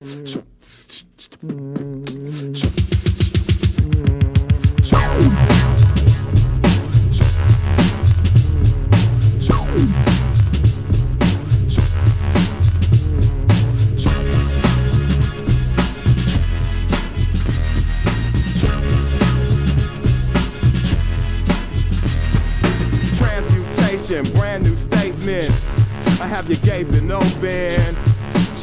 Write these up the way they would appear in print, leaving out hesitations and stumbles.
Transmutation, brand new statements. I have you gaping open.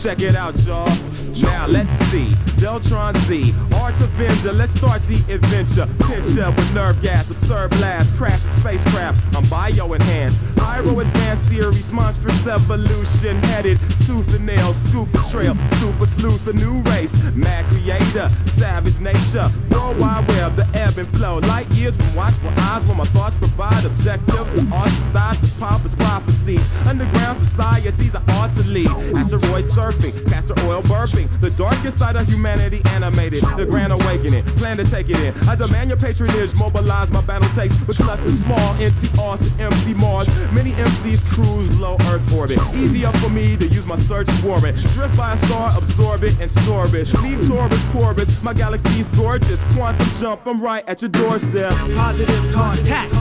Check it out, y'all. Now let's see. Deltron Z, Art Avenger. Let's start the adventure. Pinch up with nerve gas, absurd blast, crash a spacecraft. I'm bio-enhanced. Pyro advanced series, monstrous evolution. Headed tooth and nail, scoop the trail. Super sleuth, a new race. Mad creator, savage nature. World Wide Web, the ebb and flow. Light years from watchful eyes where my thoughts provide objective. The ostracized, the pompous prophecies. Underground societies I ought to lead. Asteroid surfing, castor oil burping. The darkest side of humanity animated. The grand awakening, plan to take it in. I demand your patronage, mobilize my battle takes. With clusters small, NTRs to empty Mars. Many MCs cruise low Earth orbit. Easier for me to use my search warrant. Drift by a star, absorb it and store it. Leave Taurus, Corvus, my galaxy's gorgeous. Quantum jump, I'm right at your doorstep. Positive contact.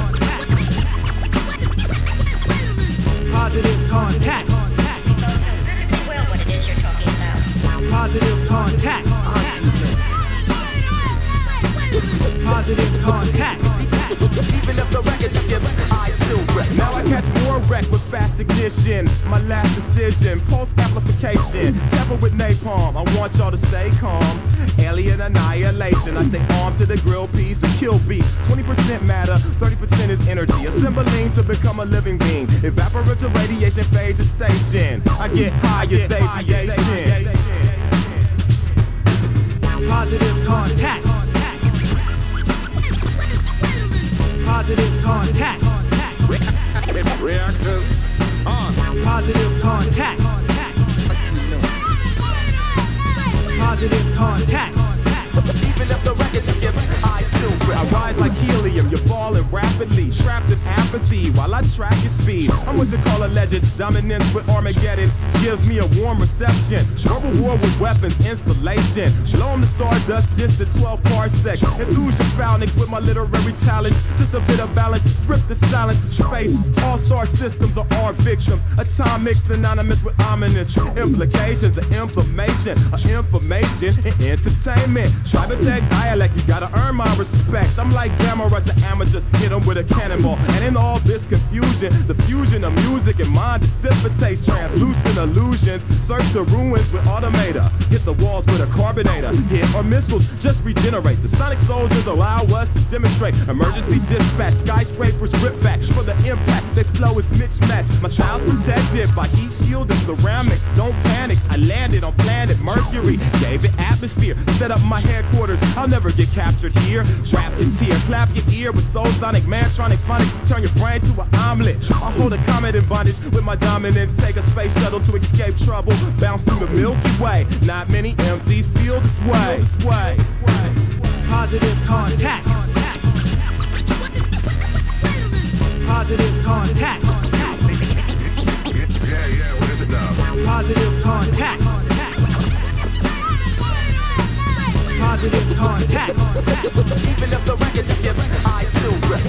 Positive contact. Well, what it is you're talking about. Positive contact. Positive contact. Even if the record skips, I still wreck. Now I catch more wreck with fast ignition. My last decision, pulse amplification. Tamper with napalm, I want y'all to stay calm. Alien annihilation, I stay armed to the grill piece and kill beat. 20% matter, 30% is energy. Assembling to become a living being. Evaporative radiation phase a station. I get high as aviation. Positive contact. Positive contact. Reactors on. Positive contact. Positive contact. Even if the record skips, I still rip. I rise like helium, you're falling rapidly. Trapped in apathy while I track your speed. I'm what you call a legend. Dominance with Armageddon gives me a warm reception. Verbal war with weapons installation. Blow 'em to stardust, distance 12 parsecs. Illusion phalanx with my literary talents. Just a bit of balance, rip the silence of space. All-star systems are our victims. Atomic synonymous with ominous implications of inflammation, of information and entertainment. Cybertech dialect, you gotta earn my respect. I'm like Gamera to amateurs, hit 'em with a cannonball. And in all this confusion, the fusion of music and mind dissipates translucent illusions. Search the ruins with automator, hit the walls with a carbonator. Hit or missiles, just regenerate. The sonic soldiers allow us to demonstrate emergency dispatch. Skyscrapers rip back for the impact. Their flow is mismatched. My style's protected by heat shield and ceramics. Don't panic, I landed on planet Mercury. Gave it atmosphere, set up my headquarters. I'll never get captured here. Rap your tear, clap your ear with soul sonic mantronic phonics. Turn your brain to an omelet. I'll hold a comet in bondage with my dominance. Take a space shuttle to escape trouble. Bounce through the Milky Way. Not many MCs feel this way. Positive contact. Positive contact. Yeah, what is it now? Positive contact. Positive contact. Even if the record skips, I still rip.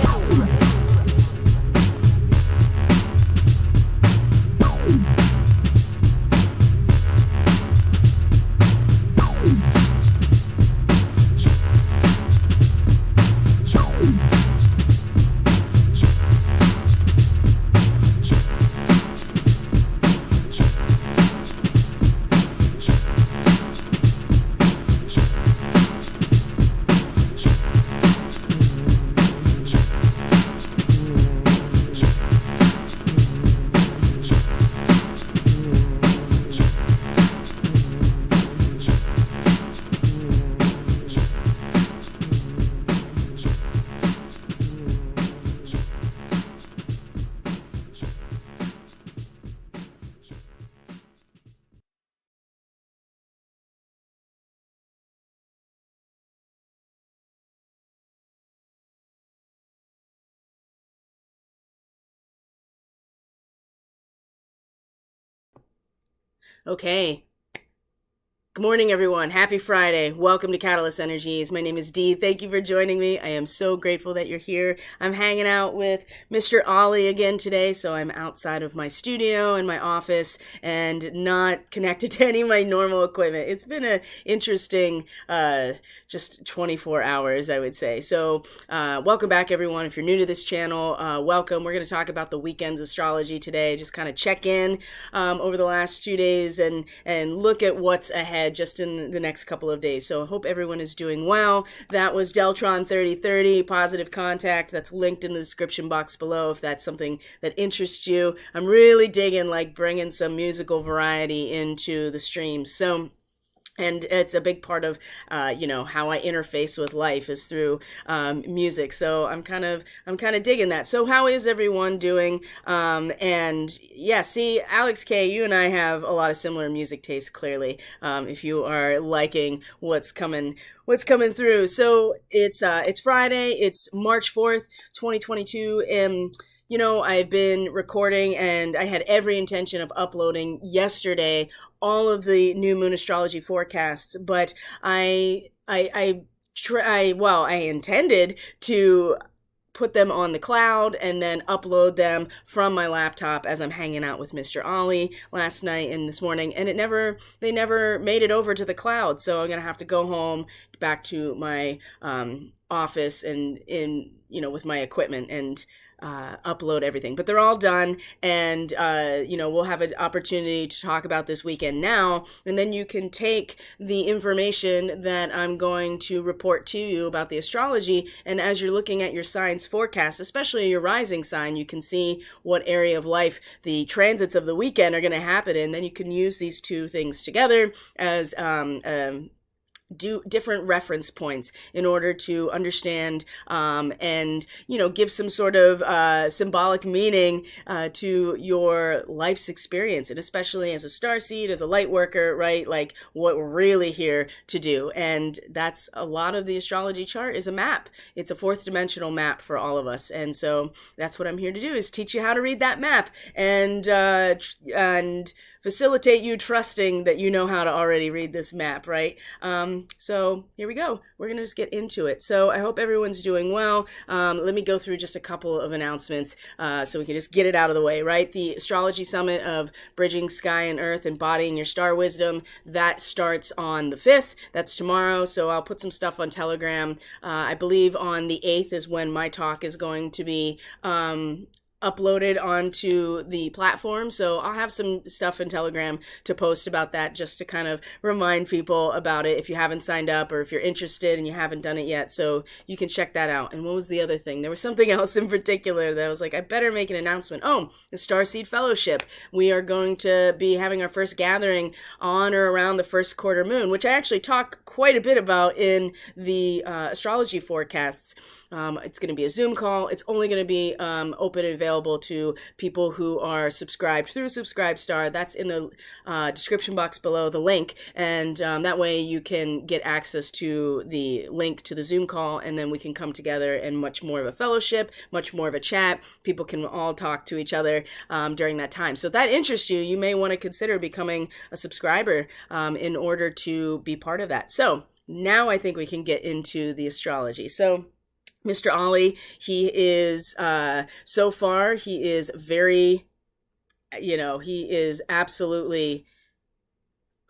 Okay. Good morning, everyone. Happy Friday. Welcome to Catalyst Energies. My name is Dee. Thank you for joining me. I am so grateful that you're here. I'm hanging out with Mr. Ollie again today, so I'm outside of my studio and my office and not connected to any of my normal equipment. It's been an interesting just 24 hours, I would say. So welcome back, everyone. If you're new to this channel, welcome. We're going to talk about the weekend's astrology today, just kind of check in over the last 2 days and look at what's ahead just in the next couple of days. So I hope everyone is doing well. That was Deltron 3030, Positive Contact. That's linked in the description box below if that's something that interests you. I'm really digging like bringing some musical variety into the stream. And it's a big part of, how I interface with life is through music. So I'm kind of digging that. So how is everyone doing? And yeah, see, Alex K, you and I have a lot of similar music tastes. Clearly, if you are liking what's coming through. So it's Friday. It's March 4th, 2022, and I've been recording and I had every intention of uploading yesterday all of the new moon astrology forecasts, but I intended to put them on the cloud and then upload them from my laptop as I'm hanging out with Mr. Ollie last night and this morning, and they never made it over to the cloud. So I'm going to have to go home back to my office and with my equipment and upload everything, but they're all done. And, we'll have an opportunity to talk about this weekend now. And then you can take the information that I'm going to report to you about the astrology. And as you're looking at your sign's forecast, especially your rising sign, you can see what area of life the transits of the weekend are going to happen in. Then you can use these two things together as, do different reference points in order to understand and give some sort of symbolic meaning to your life's experience, and especially as a starseed, as a light worker, right? Like what we're really here to do. And that's a lot of the astrology chart is a map. It's a fourth dimensional map for all of us. And so that's what I'm here to do, is teach you how to read that map and facilitate you trusting that you know how to already read this map, right? So here we go. We're going to just get into it. So I hope everyone's doing well. Let me go through just a couple of announcements so we can just get it out of the way, right? The Astrology Summit of Bridging Sky and Earth, Embodying Your Star Wisdom, that starts on the 5th. That's tomorrow. So I'll put some stuff on Telegram. I believe on the 8th is when my talk is going to be uploaded onto the platform. So I'll have some stuff in Telegram to post about that, just to kind of remind people about it if you haven't signed up or if you're interested and you haven't done it yet. So you can check that out. And what was the other thing? There was something else in particular that I was like, I better make an announcement. Oh, the Starseed Fellowship. We are going to be having our first gathering on or around the first quarter moon, which I actually talk quite a bit about in the astrology forecasts. It's going to be a Zoom call. It's only going to be open and available to people who are subscribed through Subscribestar. That's in the description box below, the link, and that way you can get access to the link to the Zoom call, and then we can come together in much more of a fellowship, much more of a chat. People can all talk to each other during that time. So if that interests you, you may want to consider becoming a subscriber in order to be part of that. So now I think we can get into the astrology. So Mr. Ollie, he is, so far, he is very, he is absolutely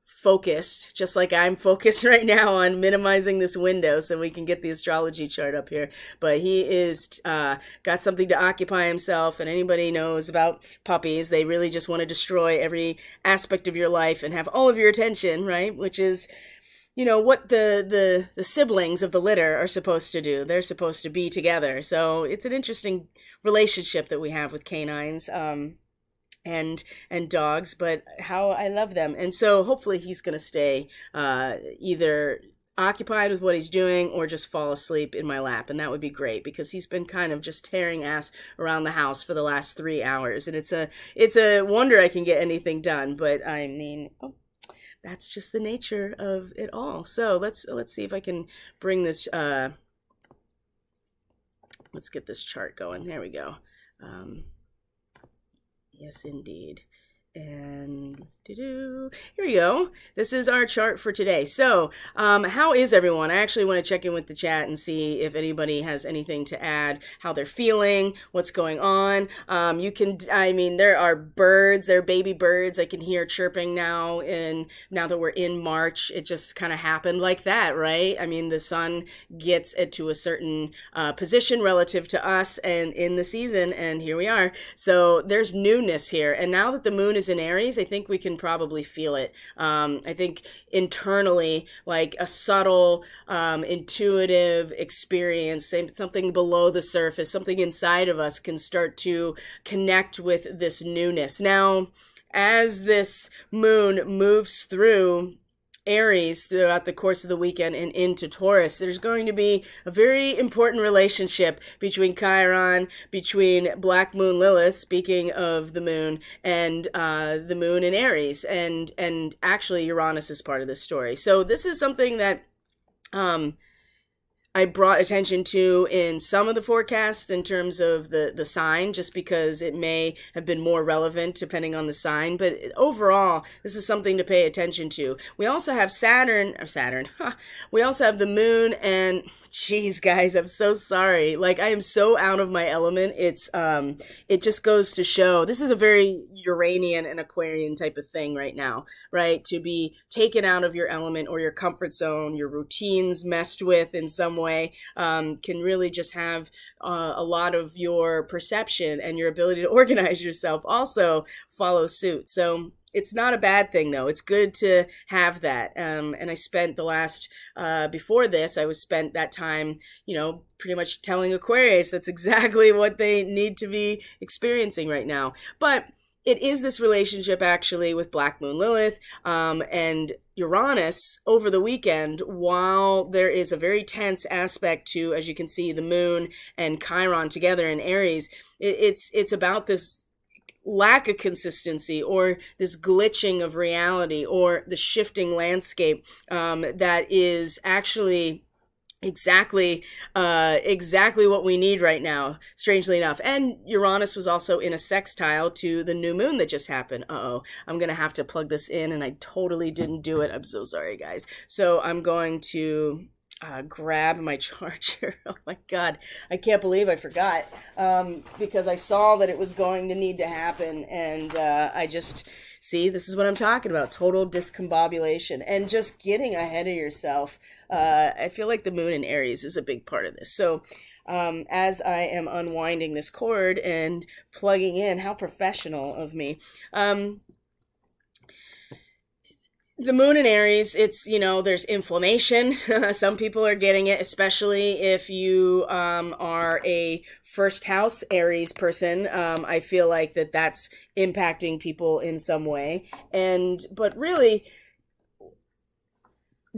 focused, just like I'm focused right now on minimizing this window so we can get the astrology chart up here. But he is got something to occupy himself, and anybody knows about puppies, they really just want to destroy every aspect of your life and have all of your attention, right? Which is what the siblings of the litter are supposed to do. They're supposed to be together. So it's an interesting relationship that we have with canines and dogs, but how I love them. And so hopefully he's going to stay either occupied with what he's doing or just fall asleep in my lap. And that would be great, because he's been kind of just tearing ass around the house for the last 3 hours. And it's a wonder I can get anything done. But I mean, that's just the nature of it all. So let's see if I can bring this, let's get this chart going. There we go. Yes, indeed. And here we go. This is our chart for today. So, how is everyone? I actually want to check in with the chat and see if anybody has anything to add, how they're feeling, what's going on. There are birds, there are baby birds I can hear chirping now, and now that we're in March, it just kind of happened like that, right? I mean, the sun gets it to a certain position relative to us and in the season, and here we are. So there's newness here. And now that the moon is in Aries, I think we can probably feel it. I think internally, like a subtle, intuitive experience, something below the surface, something inside of us can start to connect with this newness. Now, as this moon moves through Aries throughout the course of the weekend and into Taurus, there's going to be a very important relationship between Chiron, between Black Moon Lilith, speaking of the moon, and the moon in Aries, and actually Uranus is part of this story. So this is something that I brought attention to in some of the forecasts in terms of the sign, just because it may have been more relevant depending on the sign. But overall, this is something to pay attention to. We also have Saturn. We also have the moon, and geez, guys, I'm so sorry. Like, I am so out of my element. It just goes to show this is a very Uranian and Aquarian type of thing right now, right? To be taken out of your element or your comfort zone, your routines messed with in some way, can really just have a lot of your perception and your ability to organize yourself also follow suit. So it's not a bad thing, though. It's good to have that. And I spent the last, before this, I was spent that time, pretty much telling Aquarius that's exactly what they need to be experiencing right now. But it is this relationship actually with Black Moon Lilith and Uranus over the weekend, while there is a very tense aspect to, as you can see, the moon and Chiron together in Aries. It's about this lack of consistency or this glitching of reality or the shifting landscape that is actually exactly what we need right now, strangely enough. And Uranus was also in a sextile to the new moon that just happened. I'm gonna have to plug this in, and I totally didn't do it. I'm so sorry, guys. So I'm going to grab my charger. Oh my god, I can't believe I forgot, because I saw that it was going to need to happen, and I just see, this is what I'm talking about, total discombobulation and just getting ahead of yourself. I feel like the moon in Aries is a big part of this. So as I am unwinding this cord and plugging in, how professional of me. The moon in Aries, it's, there's inflammation. Some people are getting it, especially if you are a first house Aries person. I feel like that's impacting people in some way. But really,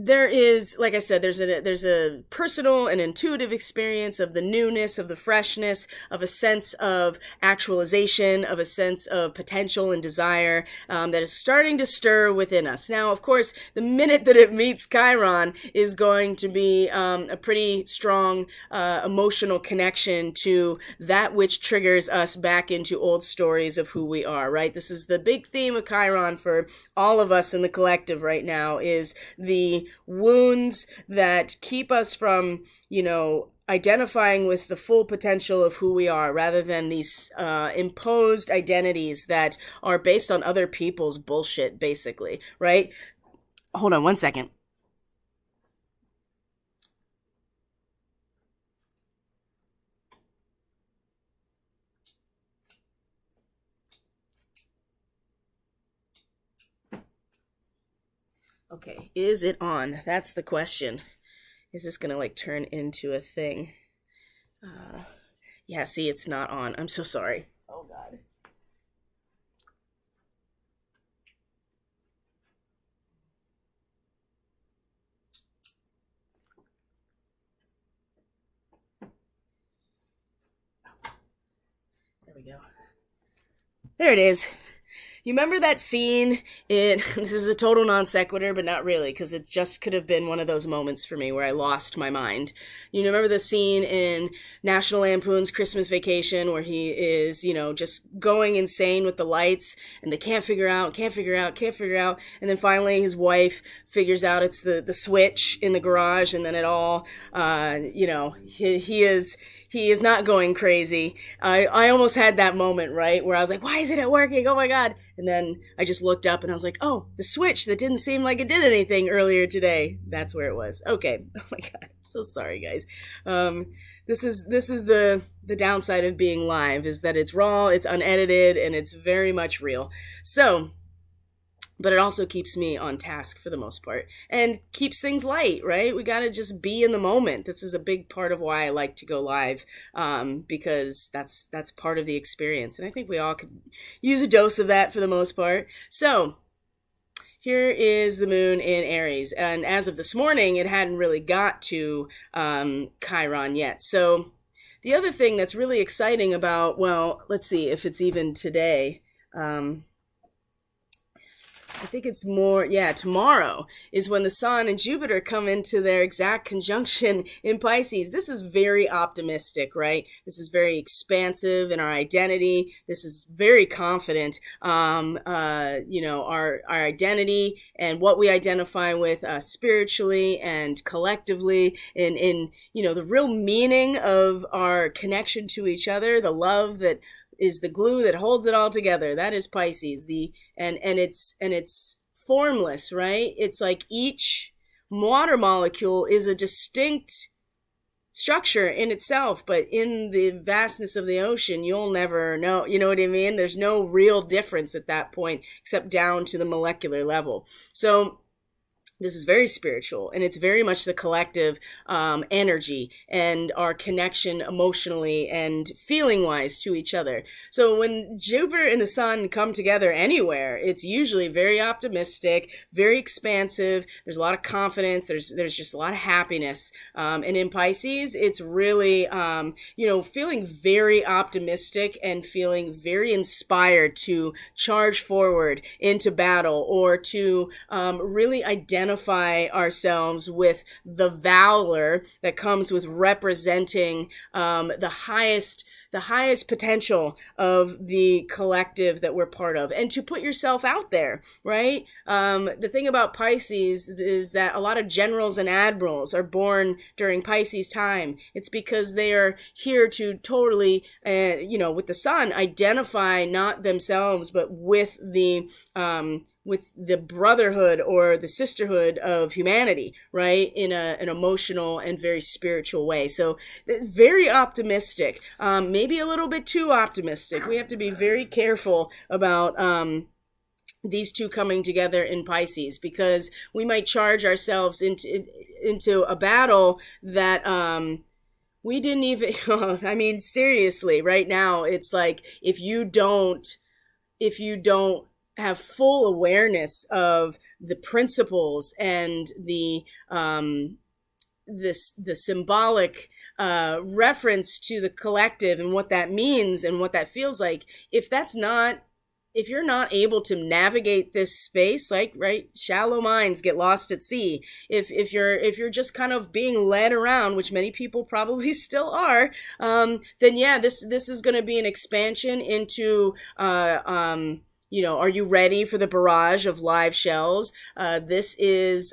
there is, like I said, there's a personal and intuitive experience of the newness, of the freshness, of a sense of actualization, of a sense of potential and desire that is starting to stir within us. Now, of course, the minute that it meets Chiron is going to be a pretty strong emotional connection to that which triggers us back into old stories of who we are, right? This is the big theme of Chiron for all of us in the collective right now, is the wounds that keep us from, identifying with the full potential of who we are, rather than these imposed identities that are based on other people's bullshit, basically, right? Hold on one second. Okay, is it on? That's the question. Is this gonna turn into a thing? Yeah, see, it's not on. I'm so sorry. Oh god. There we go. There it is. You remember that scene in, this is a total non sequitur, but not really, because it just could have been one of those moments for me where I lost my mind. You remember the scene in National Lampoon's Christmas Vacation where he is, just going insane with the lights and they can't figure out. And then finally his wife figures out it's the switch in the garage, and then it all, he is not going crazy. I almost had that moment, right, where I was like, why isn't it working? Oh my God. And then I just looked up and I was like, oh, the switch that didn't seem like it did anything earlier today. That's where it was. Okay. Oh my God. I'm so sorry, guys. This is the downside of being live, is that it's raw, it's unedited, and it's very much real. So, but it also keeps me on task for the most part and keeps things light, right? We got to just be in the moment. This is a big part of why I like to go live, because that's part of the experience. And I think we all could use a dose of that for the most part. So here is the moon in Aries. And as of this morning, it hadn't really got to Chiron yet. So the other thing that's really exciting about, well, let's see if it's even today. I think it's more, tomorrow is when the Sun and Jupiter come into their exact conjunction in Pisces. This is very optimistic, right? This is very expansive in our identity. This is very confident, our identity and what we identify with spiritually and collectively in the real meaning of our connection to each other, the love that is the glue that holds it all together. That is Pisces. And it's formless, right? It's like each water molecule is a distinct structure in itself, but in the vastness of the ocean, you'll never know. You know what I mean? There's no real difference at that point, except down to the molecular level. So this is very spiritual, and it's very much the collective energy and our connection emotionally and feeling-wise to each other. So when Jupiter and the Sun come together anywhere, it's usually very optimistic, very expansive. There's a lot of confidence. There's just a lot of happiness. And in Pisces, it's really, feeling very optimistic and feeling very inspired to charge forward into battle or to really identify ourselves with the valor that comes with representing the highest potential of the collective that we're part of, and to put yourself out there, right? The thing about Pisces is that a lot of generals and admirals are born during Pisces time. It's because they are here to totally, with the Sun, identify not themselves, but with the brotherhood or the sisterhood of humanity, right? In an emotional and very spiritual way. So very optimistic, maybe a little bit too optimistic. We have to be very careful about these two coming together in Pisces, because we might charge ourselves into a battle that we didn't even, I mean, seriously, right now, it's like if you don't have full awareness of the principles and the symbolic reference to the collective and what that means and what that feels like, if you're not able to navigate this space, like, right, shallow minds get lost at sea. If you're just kind of being led around, which many people probably still are, then this is going to be an expansion into are you ready for the barrage of live shells? This is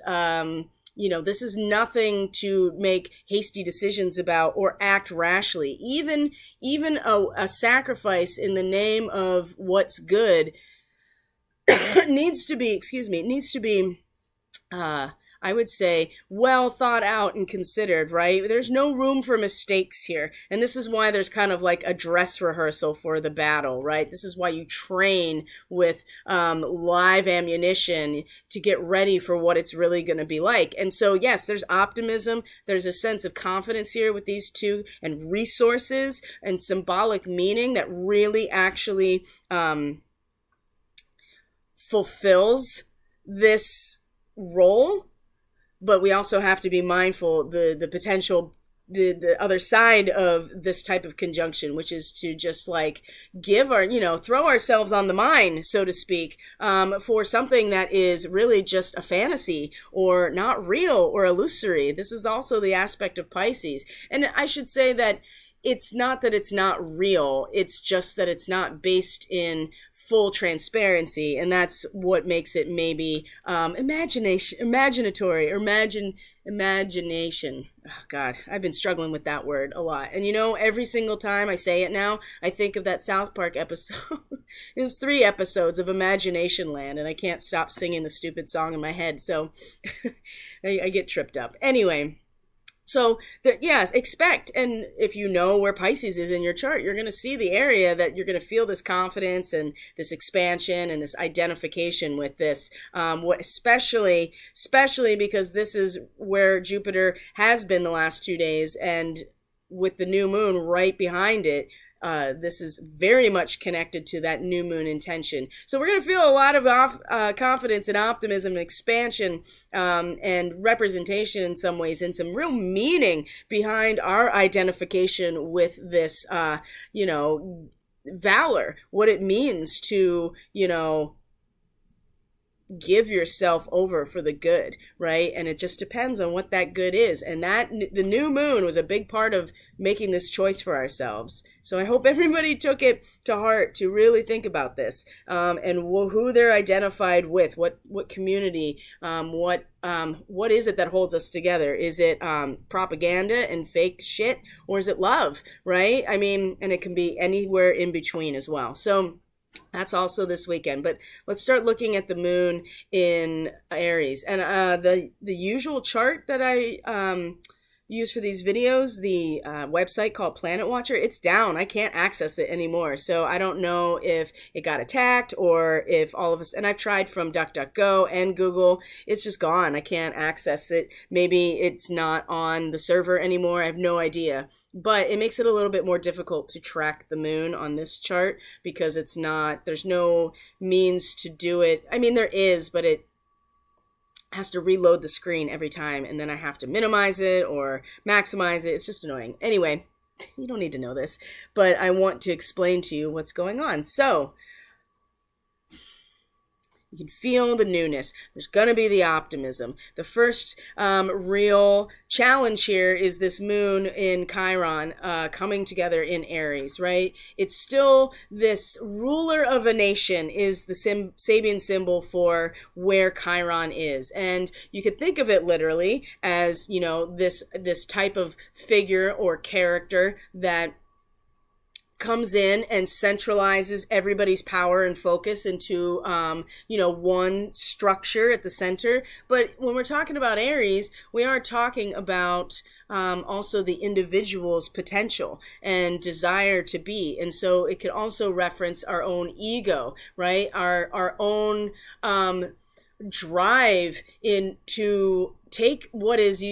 nothing to make hasty decisions about or act rashly. Even a sacrifice in the name of what's good needs to be, I would say, well thought out and considered, right? There's no room for mistakes here. And this is why there's kind of like a dress rehearsal for the battle, right? This is why you train with live ammunition to get ready for what it's really going to be like. And so, yes, there's optimism. There's a sense of confidence here with these two, and resources and symbolic meaning that really actually fulfills this role. But we also have to be mindful the potential the other side of this type of conjunction, which is to just like give our, throw ourselves on the mine, so to speak, for something that is really just a fantasy or not real or illusory. This is also the aspect of Pisces. And I should say that it's not that it's not real, it's just that it's not based in full transparency, and that's what makes it maybe imaginatory, or imagination. Oh, God, I've been struggling with that word a lot. And every single time I say it now, I think of that South Park episode. It's 3 episodes of Imagination Land, and I can't stop singing the stupid song in my head, so I get tripped up. Anyway. So, yes, expect, and if you know where Pisces is in your chart, you're going to see the area that you're going to feel this confidence and this expansion and this identification with this, especially because this is where Jupiter has been the last 2 days, and with the new moon right behind it, this is very much connected to that new moon intention. So we're going to feel a lot of confidence and optimism and expansion and representation in some ways, and some real meaning behind our identification with this, valor, what it means to, give yourself over for the good, right? And it just depends on what that good is. And that the new moon was a big part of making this choice for ourselves. So I hope everybody took it to heart to really think about this, and who they're identified with, what community, what is it that holds us together? Is it propaganda and fake shit, or is it love, right? I mean, and it can be anywhere in between as well. So that's also this weekend. But let's start looking at the moon in Aries. And the usual chart that I use for these videos, the website called Planet Watcher, it's down. I can't access it anymore. So I don't know if it got attacked, or if all of us, and I've tried from DuckDuckGo and Google, it's just gone. I can't access it. Maybe it's not on the server anymore. I have no idea. But it makes it a little bit more difficult to track the moon on this chart, because there's no means to do it. I mean, there is, but it has to reload the screen every time, and then I have to minimize it or maximize it. It's just annoying. Anyway, you don't need to know this, but I want to explain to you what's going on. So you can feel the newness. There's going to be the optimism. The first real challenge here is this moon in Chiron coming together in Aries, right? It's still this ruler of a nation is the Sabian symbol for where Chiron is. And you could think of it literally as, this type of figure or character that comes in and centralizes everybody's power and focus into, one structure at the center. But when we're talking about Aries, we are talking about also the individual's potential and desire to be. And so it could also reference our own ego, right? Our own drive in to take what is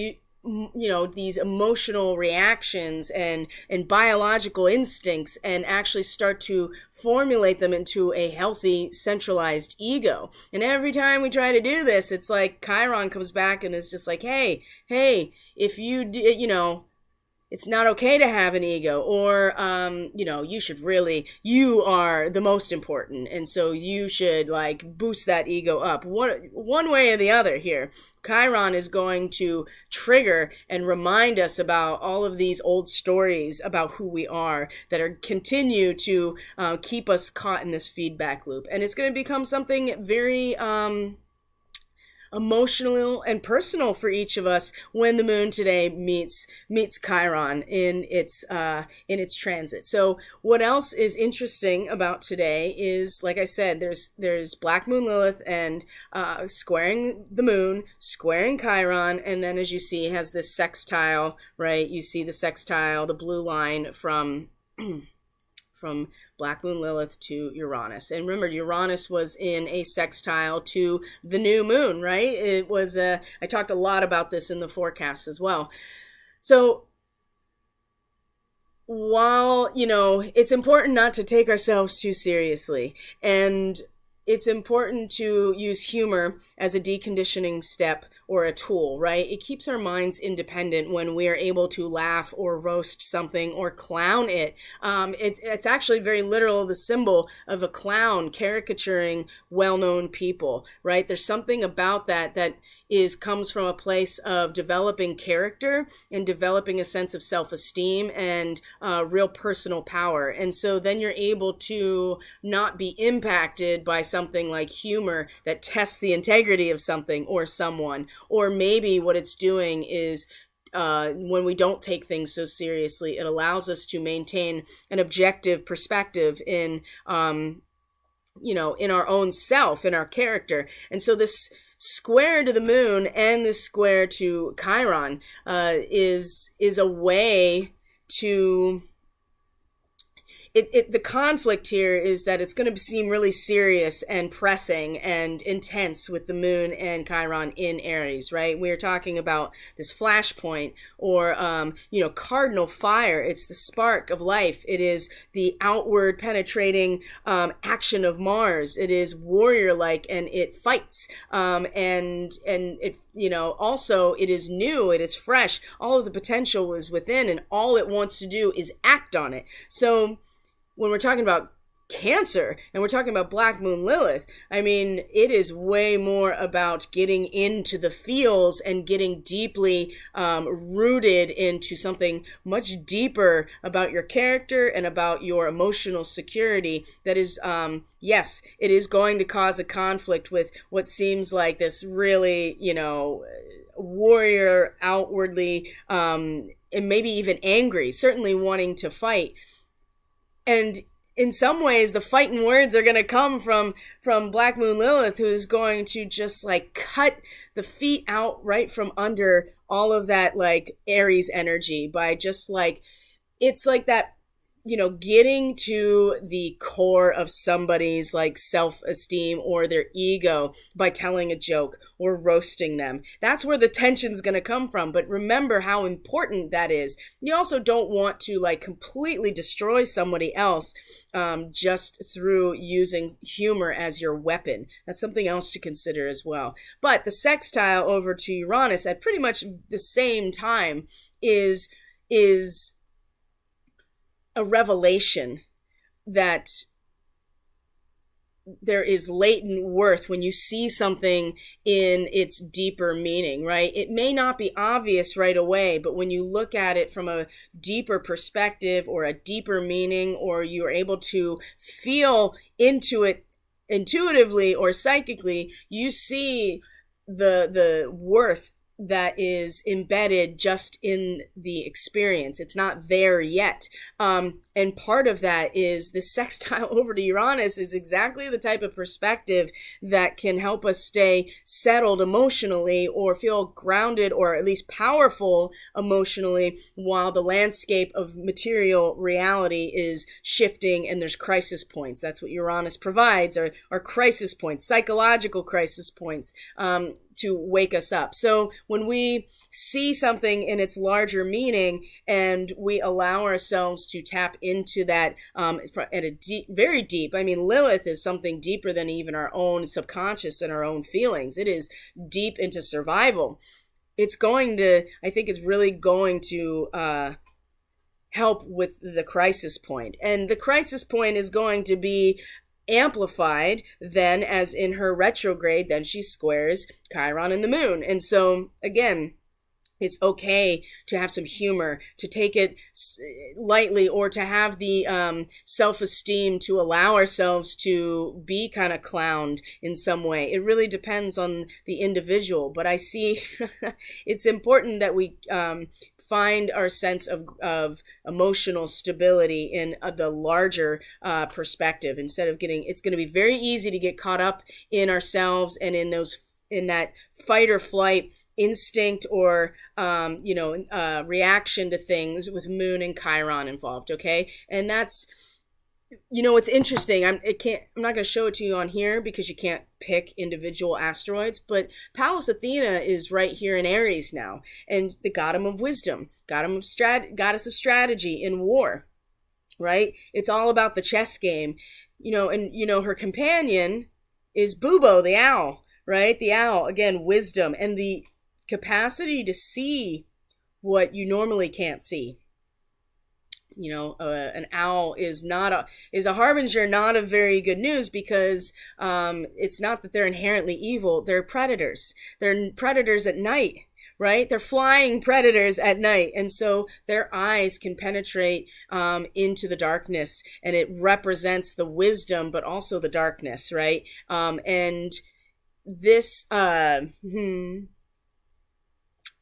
these emotional reactions and biological instincts, and actually start to formulate them into a healthy, centralized ego. And every time we try to do this, it's like Chiron comes back and is just like, hey, if you it's not okay to have an ego, or, you are the most important. And so you should boost that ego up. One way or the other here, Chiron is going to trigger and remind us about all of these old stories about who we are that continue to keep us caught in this feedback loop. And it's going to become something very emotional and personal for each of us when the moon today meets Chiron in its transit. So what else is interesting about today is, like I said, there's Black Moon Lilith and squaring the moon, squaring Chiron, and then as you see has this sextile, right? You see the sextile, the blue line from Black Moon Lilith to Uranus. And remember, Uranus was in a sextile to the new moon, right? It was, I talked a lot about this in the forecast as well. So while, it's important not to take ourselves too seriously, and it's important to use humor as a deconditioning step or a tool, right? It keeps our minds independent when we are able to laugh or roast something or clown it. It's actually very literal, the symbol of a clown caricaturing well-known people, right? There's something about that comes from a place of developing character and developing a sense of self-esteem and real personal power. And so then you're able to not be impacted by something like humor that tests the integrity of something or someone, or maybe what it's doing is when we don't take things so seriously, it allows us to maintain an objective perspective in our own self, in our character. And so this square to the moon and this square to Chiron is a way to... The conflict here is that it's going to seem really serious and pressing and intense with the moon and Chiron in Aries, right? We're talking about this flashpoint or, cardinal fire. It's the spark of life. It is the outward penetrating action of Mars. It is warrior-like and it fights. And it, also it is new. It is fresh. All of the potential is within and all it wants to do is act on it. So when we're talking about Cancer and we're talking about Black Moon Lilith, I mean, it is way more about getting into the feels and getting deeply rooted into something much deeper about your character and about your emotional security. That is, yes, it is going to cause a conflict with what seems like this really, warrior outwardly, and maybe even angry, certainly wanting to fight. And in some ways, the fighting words are going to come from Black Moon Lilith, who's going to just like cut the feet out right from under all of that like Aries energy by just like, it's like that, getting to the core of somebody's like self-esteem or their ego by telling a joke or roasting them. That's where the tension's going to come from. But remember how important that is. You also don't want to like completely destroy somebody else just through using humor as your weapon. That's something else to consider as well. But the sextile over to Uranus at pretty much the same time is a revelation that there is latent worth when you see something in its deeper meaning, right? It may not be obvious right away, but when you look at it from a deeper perspective or a deeper meaning, or you're able to feel into it intuitively or psychically, you see the worth that is embedded just in the experience. It's not there yet. And part of that is the sextile over to Uranus is exactly the type of perspective that can help us stay settled emotionally or feel grounded or at least powerful emotionally while the landscape of material reality is shifting and there's crisis points. That's what Uranus provides, are crisis points, psychological crisis points, to wake us up. So when we see something in its larger meaning and we allow ourselves to tap into that at a deep, very deep, I mean, Lilith is something deeper than even our own subconscious and our own feelings. It is deep into survival. It's going to, I think it's really going to help with the crisis point. And the crisis point is going to be amplified then as in her retrograde, then she squares Chiron and the moon. And so again, it's okay to have some humor, to take it lightly, or to have the self-esteem to allow ourselves to be kind of clowned in some way. It really depends on the individual, but I see it's important that we find our sense of emotional stability in the larger perspective instead of it's going to be very easy to get caught up in ourselves and in that fight or flight instinct or reaction to things with Moon and Chiron involved. Okay, and that's it's interesting. I'm not going to show it to you on here because you can't pick individual asteroids, but Pallas Athena is right here in Aries now, and the goddess of wisdom, goddess of strategy in war. Right? It's all about the chess game, and her companion is Bubo, the owl, right? The owl, again, wisdom and the capacity to see what you normally can't see. An owl is a harbinger, not of very good news, because it's not that they're inherently evil. They're predators. They're predators at night, right? They're flying predators at night. And so their eyes can penetrate into the darkness, and it represents the wisdom, but also the darkness, right? And this,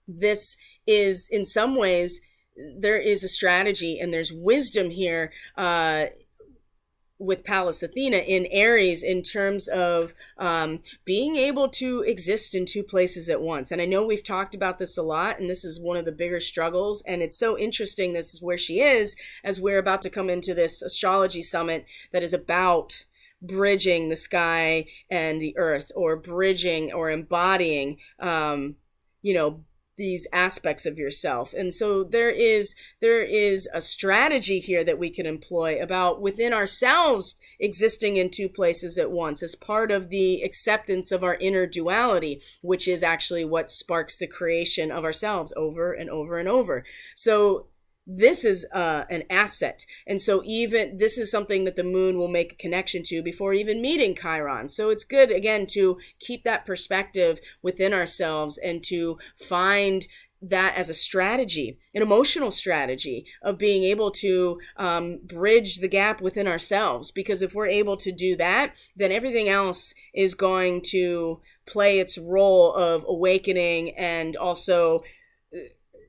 this is, in some ways, there is a strategy and there's wisdom here with Pallas Athena in Aries in terms of being able to exist in two places at once. And I know we've talked about this a lot, and this is one of the bigger struggles. And it's so interesting this is where she is, as we're about to come into this astrology summit that is about bridging the sky and the earth, or bridging or embodying, these aspects of yourself. And so there is a strategy here that we can employ about within ourselves existing in two places at once as part of the acceptance of our inner duality, which is actually what sparks the creation of ourselves over and over and over. So this is an asset. And so even this is something that the moon will make a connection to before even meeting Chiron. So it's good, again, to keep that perspective within ourselves and to find that as a strategy, an emotional strategy of being able to bridge the gap within ourselves. Because if we're able to do that, then everything else is going to play its role of awakening and also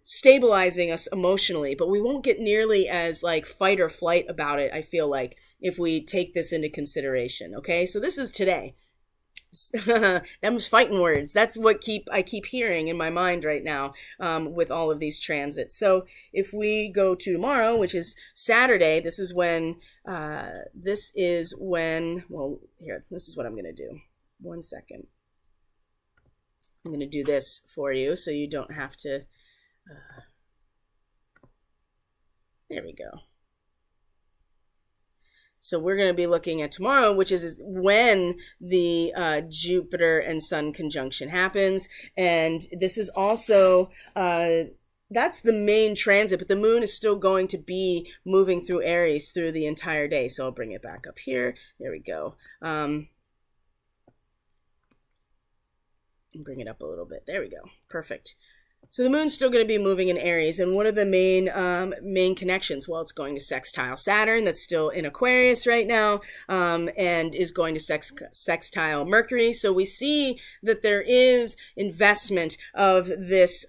stabilizing us emotionally, but we won't get nearly as like fight or flight about it, I feel like, if we take this into consideration. Okay, so this is today. Them's fighting words. That's what I keep hearing in my mind right now with all of these transits. So if we go to tomorrow, which is Saturday, this is when, well, here, this is what I'm going to do. 1 second. I'm going to do this for you so you don't have to. There we go. So we're going to be looking at tomorrow, which is when the Jupiter and Sun conjunction happens. And this is also, that's the main transit, but the moon is still going to be moving through Aries through the entire day. So I'll bring it back up here. There we go. Bring it up a little bit. There we go. Perfect. So the moon's still going to be moving in Aries, and what are the main connections? Well, it's going to sextile Saturn, that's still in Aquarius right now, and is going to sextile Mercury. So we see that there is investment of this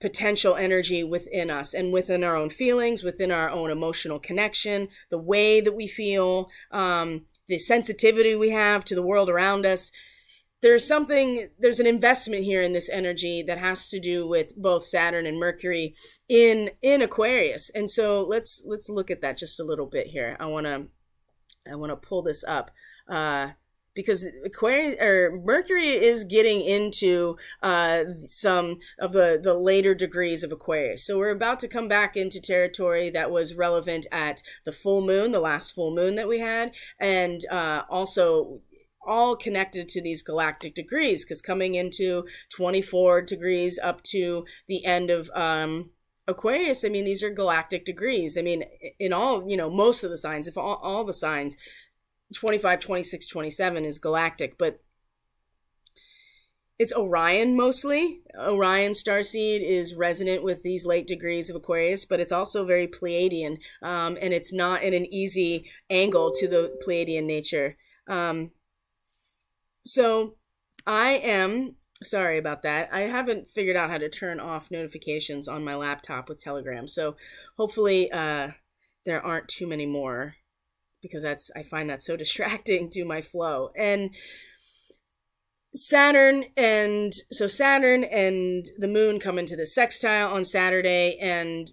potential energy within us and within our own feelings, within our own emotional connection, the way that we feel, the sensitivity we have to the world around us. There's an investment here in this energy that has to do with both Saturn and Mercury in Aquarius. And so let's look at that just a little bit here. I want to pull this up because Mercury is getting into some of the later degrees of Aquarius. So we're about to come back into territory that was relevant at the full moon, the last full moon that we had, and also all connected to these galactic degrees, because coming into 24 degrees up to the end of Aquarius, I mean, these are galactic degrees. I mean, in all, most of the signs, if all the signs, 25, 26, 27 is galactic, but it's Orion mostly. Orion starseed is resonant with these late degrees of Aquarius, but it's also very Pleiadian, and it's not in an easy angle to the Pleiadian nature. So I am sorry about that. I haven't figured out how to turn off notifications on my laptop with Telegram. So hopefully there aren't too many more, because I find that so distracting to my flow. And Saturn and the moon come into the sextile on Saturday, and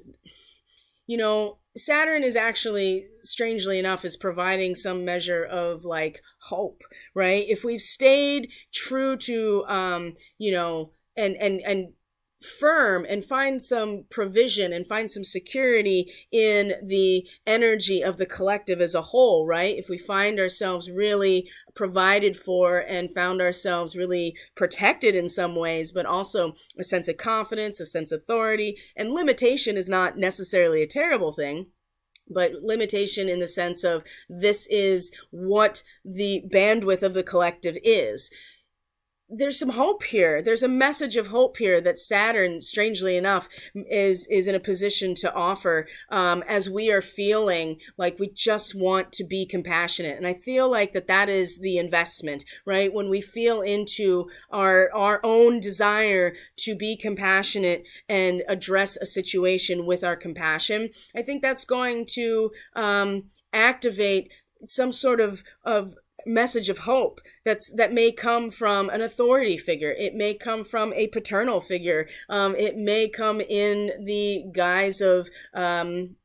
Saturn is actually, strangely enough, is providing some measure of like hope, right? If we've stayed true to, and firm and find some provision and find some security in the energy of the collective as a whole, right? If we find ourselves really provided for and found ourselves really protected in some ways, but also a sense of confidence, a sense of authority, and limitation is not necessarily a terrible thing. But limitation in the sense of this is what the bandwidth of the collective is. There's some hope here. There's a message of hope here that Saturn, strangely enough, is in a position to offer as we are feeling like we just want to be compassionate. And I feel like that is the investment, right? When we feel into our own desire to be compassionate and address a situation with our compassion, I think that's going to activate some sort of message of hope that may come from an authority figure. It may come from a paternal figure. It may come in the guise of the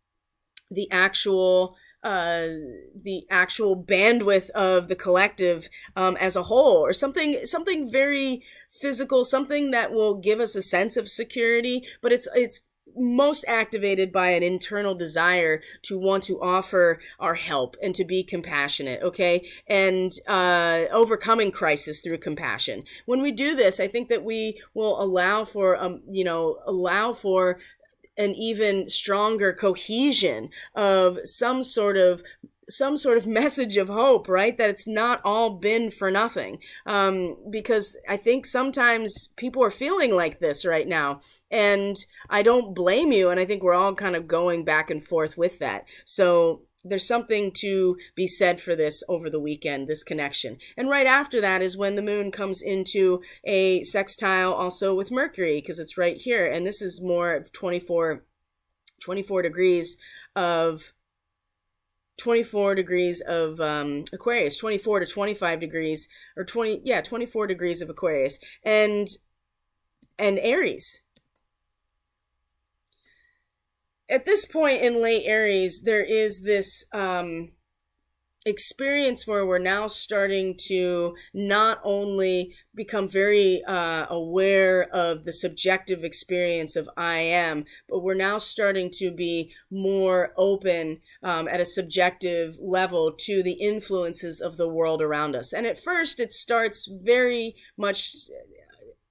actual bandwidth of the collective as a whole, or something very physical, something that will give us a sense of security, but it's most activated by an internal desire to want to offer our help and to be compassionate, okay? And overcoming crisis through compassion. When we do this, I think that we will allow for an even stronger cohesion of some sort of message of hope, right? That it's not all been for nothing. Because I think sometimes people are feeling like this right now, and I don't blame you. And I think we're all kind of going back and forth with that. So there's something to be said for this over the weekend, this connection. And right after that is when the moon comes into a sextile also with Mercury, because it's right here. And this is more of 24 degrees of Aquarius, 24 to 25 degrees, or 24 degrees of Aquarius, and Aries. At this point in late Aries, there is this experience where we're now starting to not only become very aware of the subjective experience of I am, but we're now starting to be more open at a subjective level to the influences of the world around us. And at first it starts very much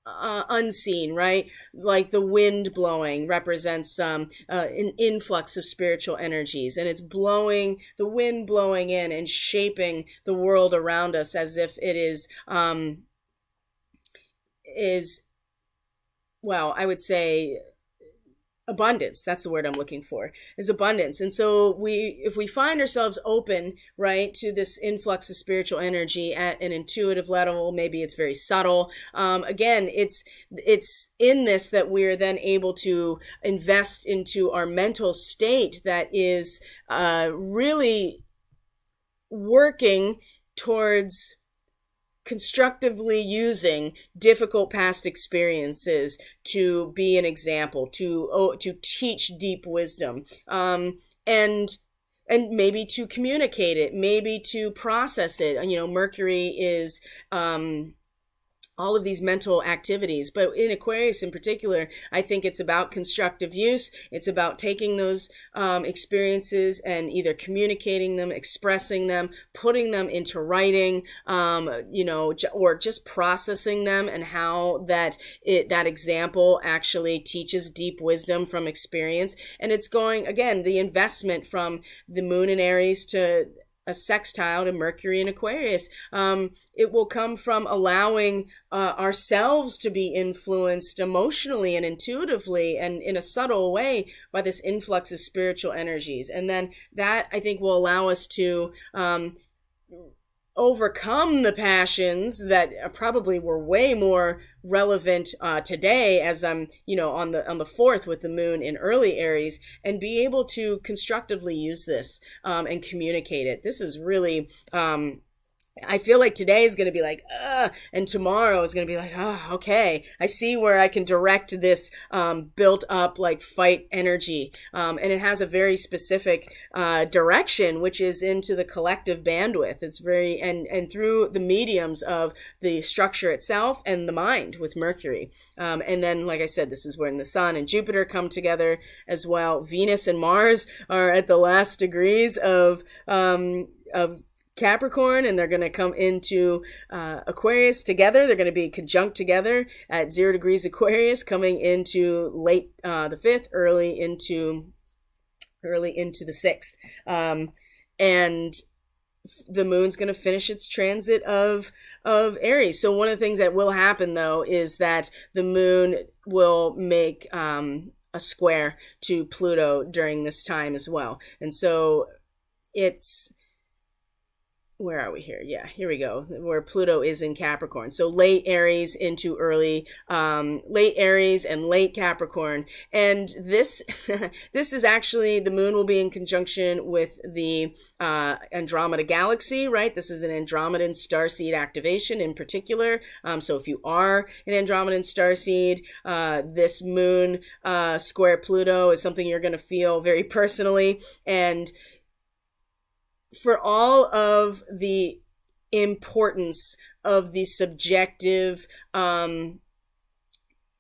unseen, right? Like the wind blowing represents an influx of spiritual energies, and it's blowing, the wind blowing in and shaping the world around us as if it is well, I would say abundance. That's the word I'm looking for, is abundance. And so if we find ourselves open, right, to this influx of spiritual energy at an intuitive level, maybe it's very subtle. Again, it's in this that we're then able to invest into our mental state that is really working towards constructively using difficult past experiences to be an example, to teach deep wisdom, and maybe to communicate it, maybe to process it. Mercury is all of these mental activities. But in Aquarius in particular, I think it's about constructive use. It's about taking those experiences and either communicating them, expressing them, putting them into writing, or just processing them, and how that example actually teaches deep wisdom from experience. And it's going, again, the investment from the moon in Aries to a sextile to Mercury in Aquarius. It will come from allowing ourselves to be influenced emotionally and intuitively and in a subtle way by this influx of spiritual energies. And then that, I think, will allow us to overcome the passions that probably were way more relevant today, as I'm on the 4th with the moon in early Aries, and be able to constructively use this and communicate it. This is really I feel like today is going to be like, and tomorrow is going to be like, okay, I see where I can direct this built up like fight energy. And it has a very specific direction, which is into the collective bandwidth. It's very, and through the mediums of the structure itself and the mind with Mercury. And then, like I said, this is when the Sun and Jupiter come together as well. Venus and Mars are at the last degrees of Capricorn, and they're going to come into Aquarius together. They're going to be conjunct together at 0 degrees Aquarius, coming into late the 5th, early into the 6th. And the moon's going to finish its transit of Aries. So one of the things that will happen, though, is that the moon will make a square to Pluto during this time as well. And so it's... where are we here? Yeah, here we go. Where Pluto is in Capricorn. So late Aries into late Aries and late Capricorn. And this, this is actually, the moon will be in conjunction with the Andromeda galaxy, right? This is an Andromedan starseed activation in particular. So if you are an Andromedan starseed, this moon square Pluto is something you're going to feel very personally. And for all of the importance of the subjective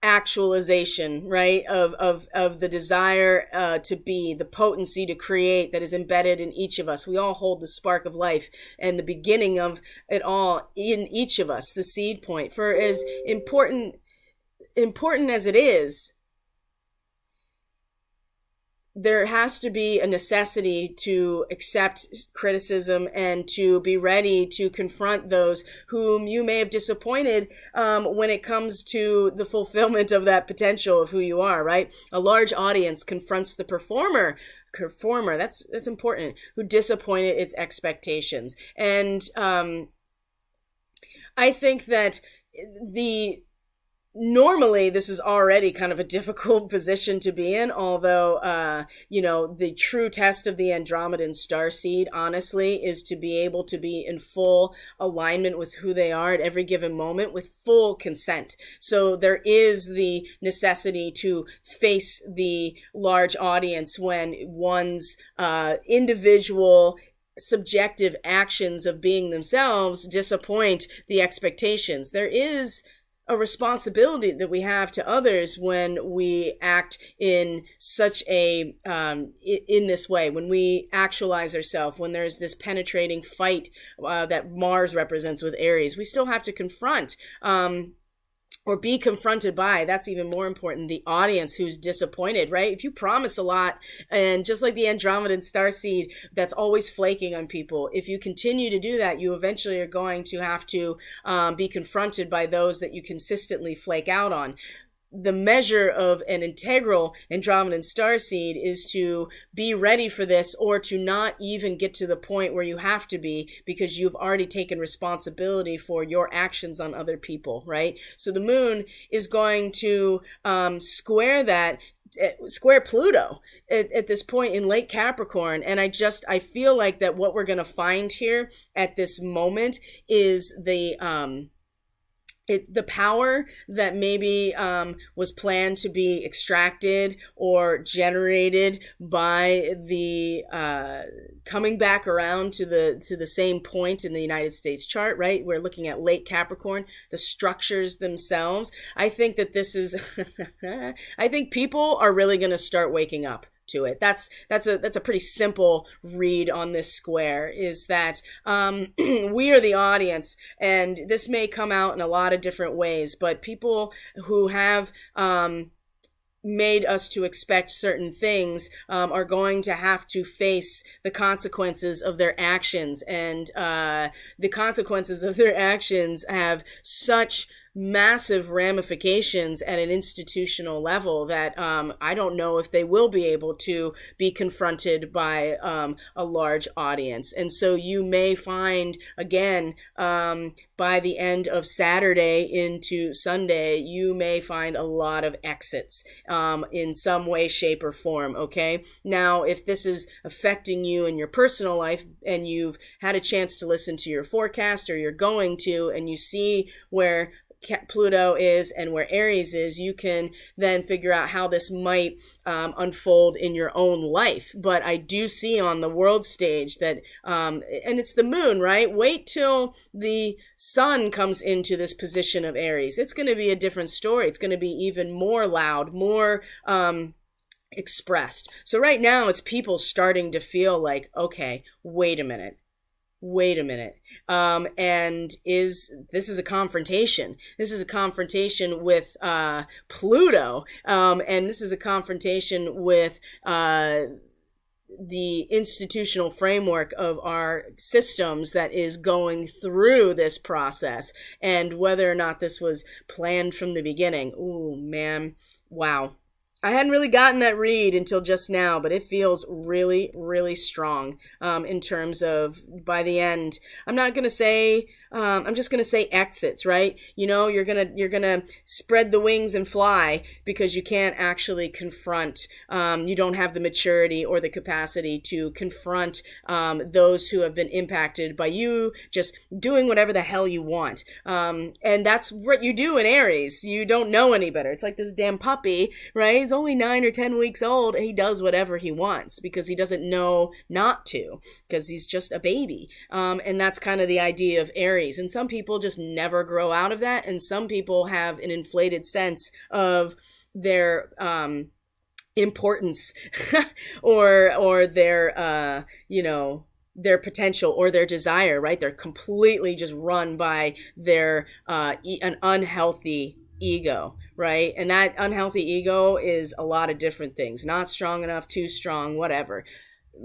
actualization, right, of the desire to be, the potency to create that is embedded in each of us. We all hold the spark of life and the beginning of it all in each of us, the seed point. For as important as it is, there has to be a necessity to accept criticism and to be ready to confront those whom you may have disappointed when it comes to the fulfillment of that potential of who you are, right? A large audience confronts the performer, that's important, who disappointed its expectations. And I think that normally, this is already kind of a difficult position to be in, although, the true test of the Andromedan starseed, honestly, is to be able to be in full alignment with who they are at every given moment with full consent. So there is the necessity to face the large audience when one's individual subjective actions of being themselves disappoint the expectations. There is a responsibility that we have to others when we act in such a in this way, when we actualize ourselves, when there's this penetrating fight that Mars represents with Aries. We still have to confront or be confronted by, that's even more important, the audience who's disappointed, right? If you promise a lot, and just like the Andromedan starseed that's always flaking on people, if you continue to do that, you eventually are going to have to be confronted by those that you consistently flake out on. The measure of an integral Andromedan starseed is to be ready for this, or to not even get to the point where you have to be, because you've already taken responsibility for your actions on other people, right? So the moon is going to square Pluto at this point in late Capricorn. And I feel like that what we're going to find here at this moment is the power that maybe was planned to be extracted or generated by the coming back around to the same point in the United States chart, right? We're looking at late Capricorn, the structures themselves. I think that this is, I think people are really going to start waking up to it. That's a pretty simple read on this square, is that we are the audience, and this may come out in a lot of different ways, but people who have made us to expect certain things are going to have to face the consequences of their actions, and the consequences of their actions have such massive ramifications at an institutional level that I don't know if they will be able to be confronted by a large audience. And so you may find, again, by the end of Saturday into Sunday, you may find a lot of exits in some way, shape, or form, okay? Now, if this is affecting you in your personal life and you've had a chance to listen to your forecast, or you're going to, and you see where Pluto is and where Aries is, you can then figure out how this might unfold in your own life. But I do see on the world stage that, and it's the moon, right? Wait till the sun comes into this position of Aries. It's going to be a different story. It's going to be even more loud, more expressed. So right now it's people starting to feel like, okay, wait a minute. And this is a confrontation. This is a confrontation with Pluto. And this is a confrontation with the institutional framework of our systems that is going through this process, and whether or not this was planned from the beginning. Ooh, man. Wow. I hadn't really gotten that read until just now, but it feels really, really strong in terms of, by the end, I'm not going to say, I'm just going to say exits, right? You know, you're going to spread the wings and fly because you can't actually confront, you don't have the maturity or the capacity to confront those who have been impacted by you just doing whatever the hell you want. And that's what you do in Aries. You don't know any better. It's like this damn puppy, right? He's only 9 or 10 weeks old, and he does whatever he wants because he doesn't know not to, because he's just a baby. And that's kind of the idea of Aries. And some people just never grow out of that, and some people have an inflated sense of their importance or their their potential or their desire, right? They're completely just run by their an unhealthy ego, right? And that unhealthy ego is a lot of different things. Not strong enough, too strong, whatever.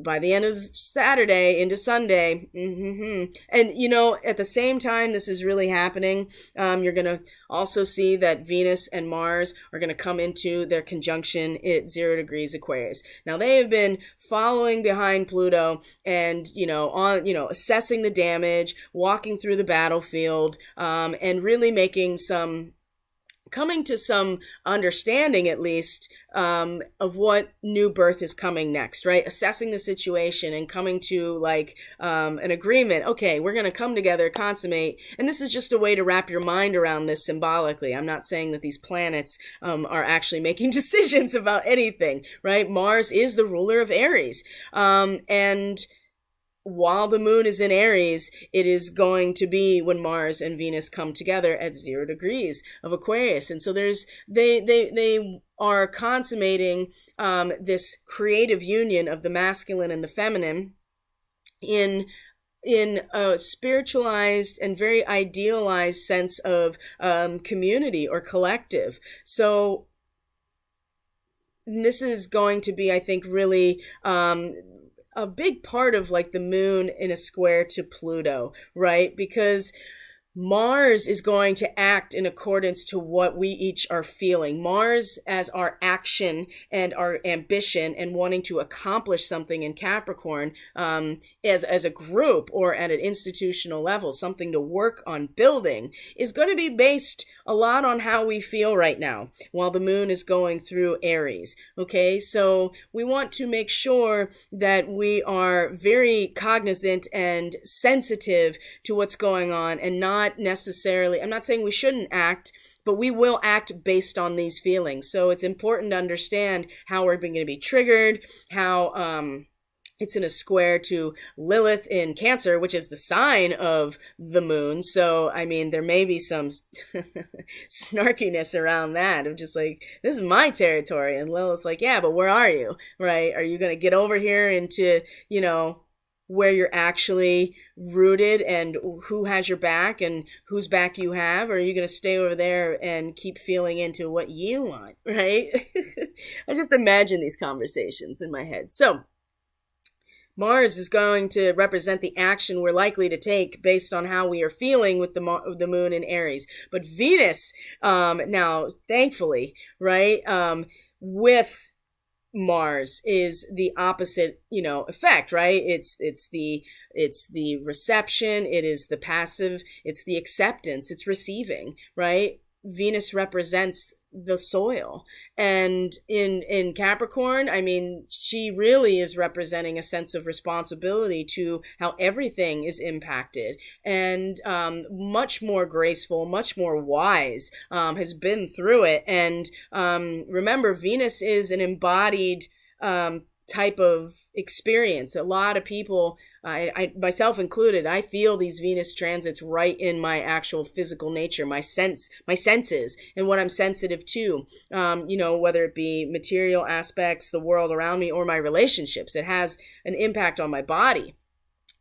By the end of Saturday into Sunday, and you know, at the same time this is really happening, you're going to also see that Venus and Mars are going to come into their conjunction at 0 degrees Aquarius. Now they have been following behind Pluto and, assessing the damage, walking through the battlefield, and really coming to some understanding, at least, of what new birth is coming next, right? Assessing the situation and coming to an agreement. Okay, we're going to come together, consummate. And this is just a way to wrap your mind around this symbolically. I'm not saying that these planets are actually making decisions about anything, right? Mars is the ruler of Aries. And while the moon is in Aries, it is going to be when Mars and Venus come together at 0 degrees of Aquarius. And so they are consummating this creative union of the masculine and the feminine in a spiritualized and very idealized sense of community or collective. So this is going to be, I think, really a big part of the moon in a square to Pluto, right? Because Mars is going to act in accordance to what we each are feeling. Mars as our action and our ambition and wanting to accomplish something in Capricorn, as a group or at an institutional level, something to work on building, is going to be based a lot on how we feel right now while the moon is going through Aries. Okay, so we want to make sure that we are very cognizant and sensitive to what's going on, and not necessarily, I'm not saying we shouldn't act, but we will act based on these feelings. So it's important to understand how we're going to be triggered, how it's in a square to Lilith in Cancer, which is the sign of the moon. So, I mean, there may be some snarkiness around that of just this is my territory. And Lilith's yeah, but where are you, right? Are you going to get over here into, where you're actually rooted and who has your back and whose back you have? Or are you going to stay over there and keep feeling into what you want, right? I just imagine these conversations in my head. So Mars is going to represent the action we're likely to take based on how we are feeling with the moon in Aries. But Venus, now, thankfully, right, with Mars is the opposite, effect, right? It's the reception, it is the passive, it's the acceptance, it's receiving, right? Venus represents the soil. And in Capricorn, I mean, she really is representing a sense of responsibility to how everything is impacted, and much more graceful, much more wise, has been through it. And remember, Venus is an embodied type of experience. A lot of people, I myself included, I feel these Venus transits right in my actual physical nature, my senses, and what I'm sensitive to, whether it be material aspects, the world around me, or my relationships. It has an impact on my body.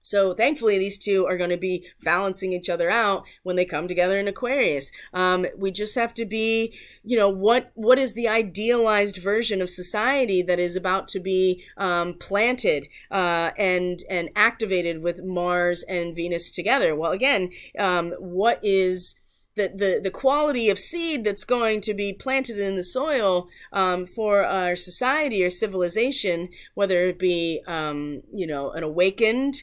So thankfully, these two are going to be balancing each other out when they come together in Aquarius. We just have to be, what is the idealized version of society that is about to be planted and activated with Mars and Venus together? Well, again, what is the quality of seed that's going to be planted in the soil for our society or civilization, whether it be, an awakened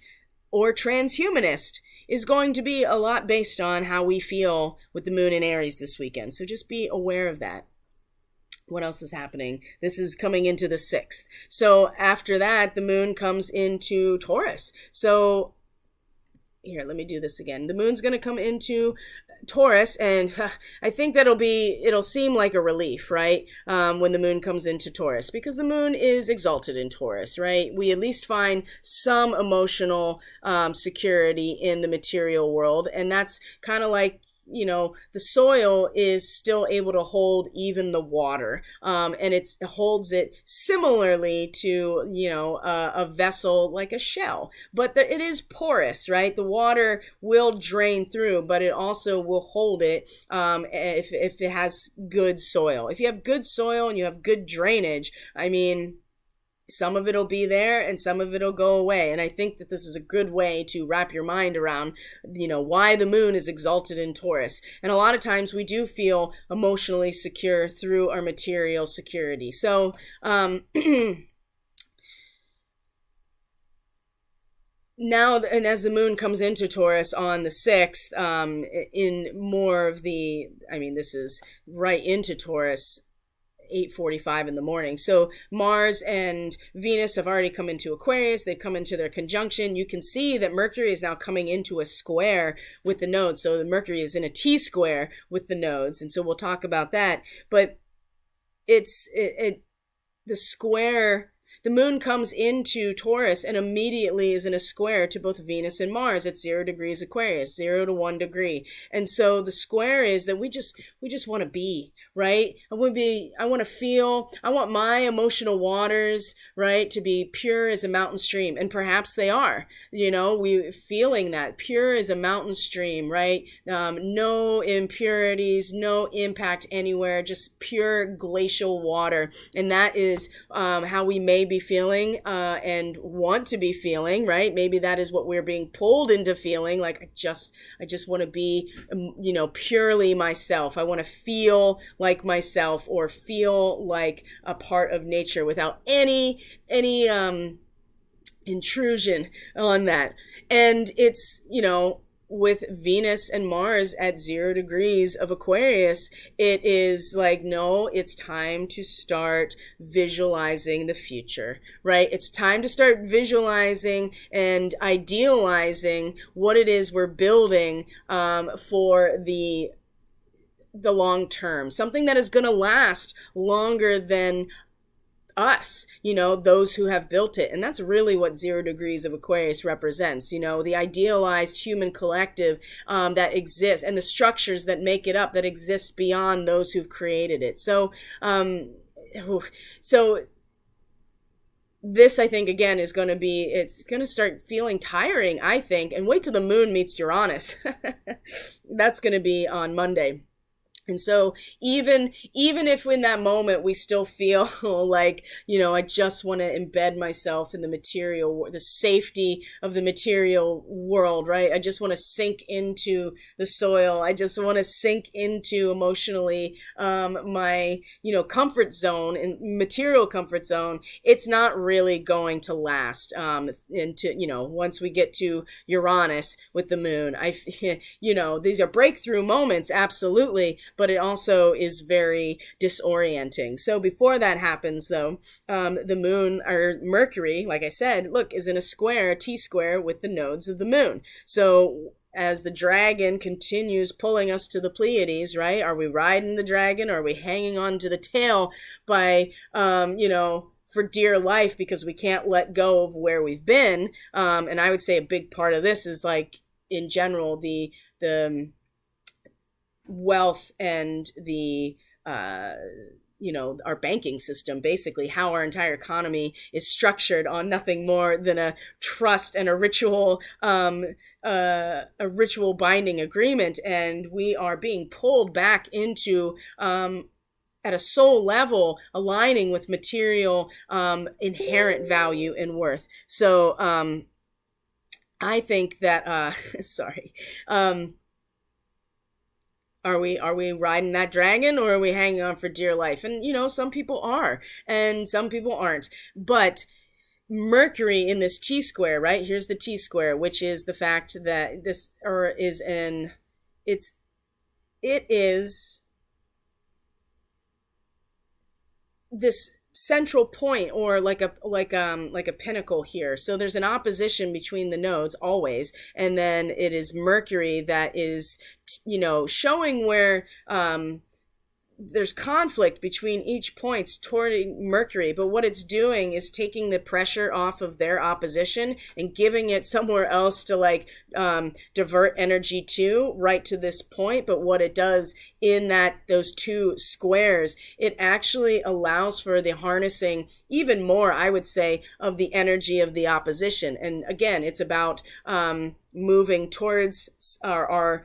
or transhumanist, is going to be a lot based on how we feel with the moon in Aries this weekend. So just be aware of that. What else is happening? This is coming into the 6th. So after that, the moon comes into Taurus. So here, let me do this again. The moon's going to come into Taurus, and I think it'll seem like a relief, right? When the moon comes into Taurus, because the moon is exalted in Taurus, right? We at least find some emotional security in the material world, and that's kind of like, the soil is still able to hold even the water, and it holds it similarly to, a vessel like a shell. But it is porous, right? The water will drain through, but it also will hold it if it has good soil. If you have good soil and you have good drainage, I mean, some of it'll be there and some of it'll go away. And I think that this is a good way to wrap your mind around, why the moon is exalted in Taurus. And a lot of times we do feel emotionally secure through our material security. So, now, and as the moon comes into Taurus on the 6th, in more of this is right into Taurus, 8:45 in the morning. So Mars and Venus have already come into Aquarius. They've come into their conjunction. You can see that Mercury is now coming into a square with the nodes. So the Mercury is in a T-square with the nodes. And so we'll talk about that. But the square, the moon comes into Taurus and immediately is in a square to both Venus and Mars at 0 degrees Aquarius, 0 to 1 degree. And so the square is that we just want to be, right? I want to feel, I want my emotional waters, right, to be pure as a mountain stream. And perhaps they are, we feeling that pure as a mountain stream, right? No impurities, no impact anywhere, just pure glacial water. And that is how we may be feeling and want to be feeling, right? Maybe that is what we're being pulled into feeling, like I just want to be, purely myself. I want to feel like myself, or feel like a part of nature without any intrusion on that. And it's, with Venus and Mars at 0 degrees of Aquarius, it is like, no, it's time to start visualizing the future, right? It's time to start visualizing and idealizing what it is we're building for the long term, something that is going to last longer than us, those who have built it. And that's really what 0 degrees of Aquarius represents, the idealized human collective that exists, and the structures that make it up that exist beyond those who've created it. So this, I think, again, is going to be, it's going to start feeling tiring, I think, and wait till the moon meets Uranus. That's going to be on Monday. And so even if in that moment we still feel like, I just want to embed myself in the safety of the material world, right? I just want to sink into the soil. I just want to sink into emotionally my, comfort zone and material comfort zone. It's not really going to last once we get to Uranus with the moon. These are breakthrough moments, absolutely, but it also is very disorienting. So before that happens, though, the moon, or Mercury, like I said, look, is in a T-square with the nodes of the moon. So as the dragon continues pulling us to the Pleiades, right? Are we riding the dragon, or are we hanging on to the tail by, for dear life, because we can't let go of where we've been? And I would say a big part of this is, like, in general, the wealth and the our banking system, basically how our entire economy is structured on nothing more than a trust and a ritual binding agreement, and we are being pulled back into at a soul level aligning with material inherent value and worth. So I think that sorry. Are we riding that dragon, or are we hanging on for dear life? And, some people are, and some people aren't. But Mercury in this T-square, right? Here's the T-square, which is the fact that it is this central point, or like a pinnacle here. So there's an opposition between the nodes always, and then it is Mercury that is showing where there's conflict between each points toward Mercury, but what it's doing is taking the pressure off of their opposition and giving it somewhere else to divert energy to, right to this point. But what it does in those two squares, it actually allows for the harnessing even more, I would say, of the energy of the opposition. And again, it's about moving towards our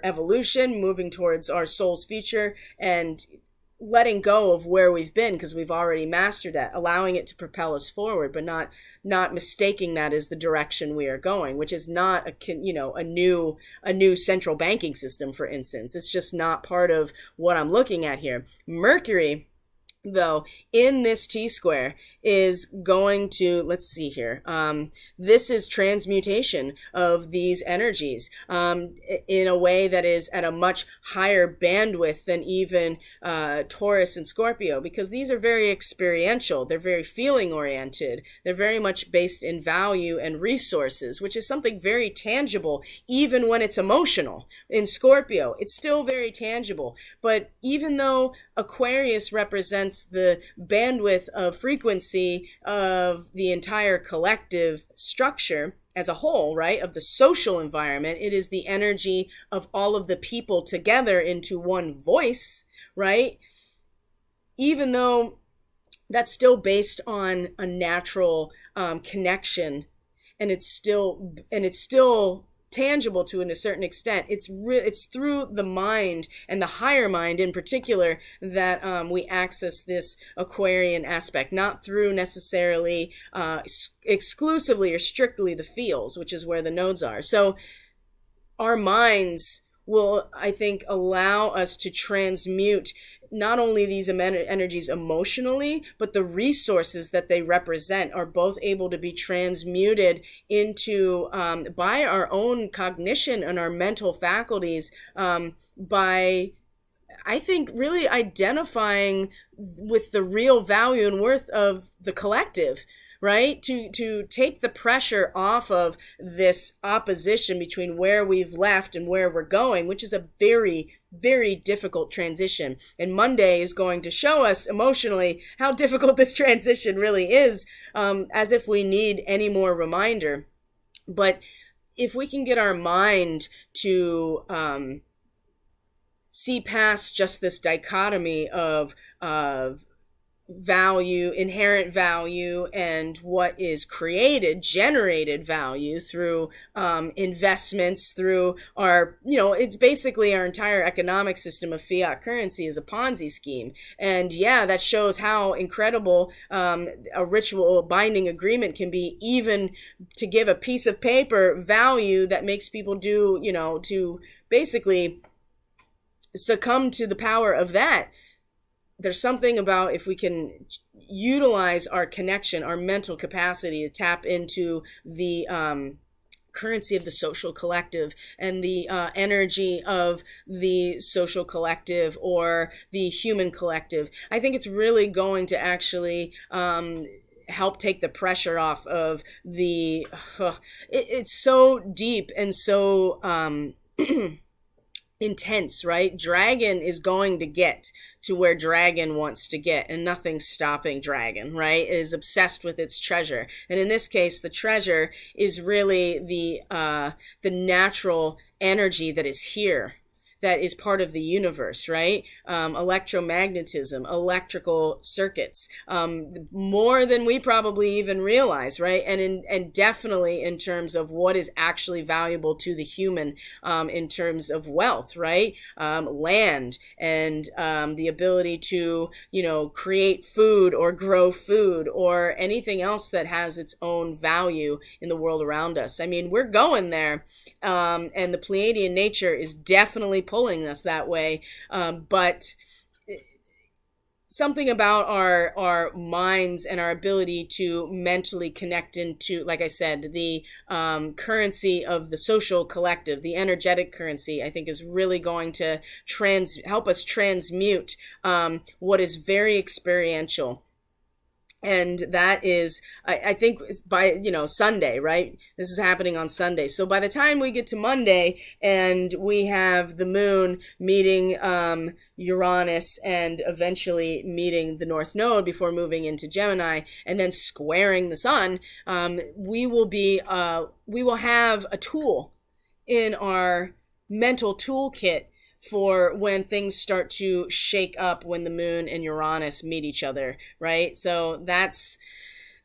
evolution, moving towards our soul's future, and letting go of where we've been, because we've already mastered that, allowing it to propel us forward, but not mistaking that as the direction we are going, which is not a new central banking system, for instance. It's just not part of what I'm looking at here. Mercury, though, in this T-square is going to, let's see here, this is transmutation of these energies in a way that is at a much higher bandwidth than even Taurus and Scorpio, because these are very experiential, they're very feeling oriented, they're very much based in value and resources, which is something very tangible even when it's emotional. In Scorpio, it's still very tangible, but even though Aquarius represents the bandwidth of frequency of the entire collective structure as a whole, right, of the social environment, it is the energy of all of the people together into one voice, right? Even though that's still based on a natural connection, and it's still tangible to a certain extent. It's through the mind, and the higher mind in particular, that we access this Aquarian aspect, not through necessarily exclusively or strictly the feels, which is where the nodes are. So our minds will, I think, allow us to transmute not only these energies emotionally, but the resources that they represent are both able to be transmuted into by our own cognition and our mental faculties, by, I think, really identifying with the real value and worth of the collective, right? To take the pressure off of this opposition between where we've left and where we're going, which is a very, very difficult transition. And Monday is going to show us emotionally how difficult this transition really is, as if we need any more reminder. But if we can get our mind to see past just this dichotomy of value, inherent value, and what is created, generated value through investments, through our, it's basically our entire economic system of fiat currency is a Ponzi scheme. And yeah, that shows how incredible a ritual binding agreement can be, even to give a piece of paper value that makes people do, to basically succumb to the power of that. There's something about if we can utilize our connection, our mental capacity to tap into the currency of the social collective and the energy of the social collective or the human collective. I think it's really going to actually help take the pressure off of the, it's so deep and so intense, right? Dragon is going to get to where Dragon wants to get, and nothing's stopping Dragon, right? It is obsessed with its treasure. And in this case, the treasure is really the natural energy that is here, that is part of the universe, right? Electromagnetism, electrical circuits, more than we probably even realize, right? And definitely in terms of what is actually valuable to the human, in terms of wealth, right? Land and the ability to, create food or grow food or anything else that has its own value in the world around us. I mean, we're going there, and the Pleiadian nature is definitely pulling us that way, but something about our minds and our ability to mentally connect into, like I said, the currency of the social collective, the energetic currency, I think is really going to help us transmute what is very experiential. And that is, I think, by, Sunday, right? This is happening on Sunday. So by the time we get to Monday and we have the moon meeting Uranus and eventually meeting the North Node before moving into Gemini and then squaring the sun, we will have a tool in our mental toolkit for when things start to shake up when the moon and Uranus meet each other, right? So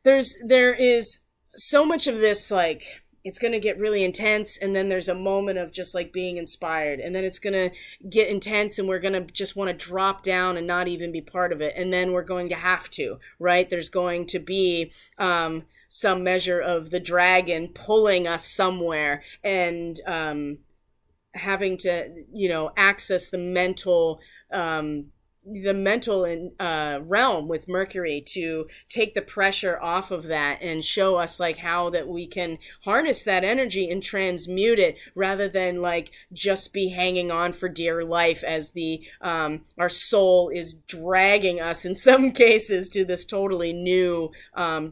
there is so much of this, like, it's going to get really intense, and then there's a moment of just like being inspired, and then it's going to get intense and we're going to just want to drop down and not even be part of it, and then we're going to have to, right? There's going to be some measure of the dragon pulling us somewhere, and having to, access the mental realm with Mercury to take the pressure off of that and show us like how that we can harness that energy and transmute it rather than like just be hanging on for dear life as the our soul is dragging us in some cases to this totally new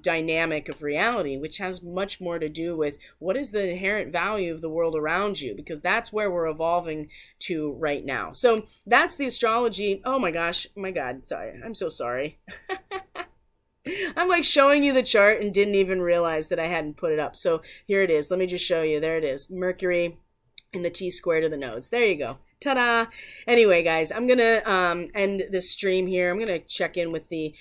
dynamic of reality, which has much more to do with what is the inherent value of the world around you, because that's where we're evolving to right now. So that's the astrology. Oh my God, sorry. I'm so sorry. I'm like showing you the chart and didn't even realize that I hadn't put it up. So here it is. Let me just show you. There it is. Mercury and the T squared of the nodes. There you go. Ta-da! Anyway, guys, I'm going to end this stream here. I'm going to check in with the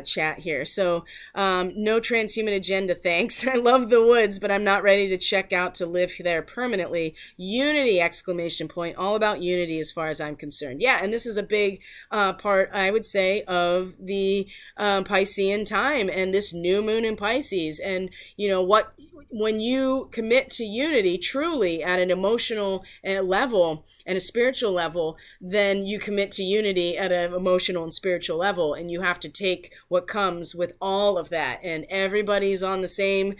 chat here. So, no transhuman agenda, thanks. I love the woods, but I'm not ready to check out to live there permanently. Unity, exclamation point. All about unity as far as I'm concerned. Yeah, and this is a big part, I would say, of the Piscean time and this new moon in Pisces. And, when you commit to unity truly at an emotional level and a spiritual level, then you commit to unity at an emotional and spiritual level, and you have to take what comes with all of that, and everybody's on the same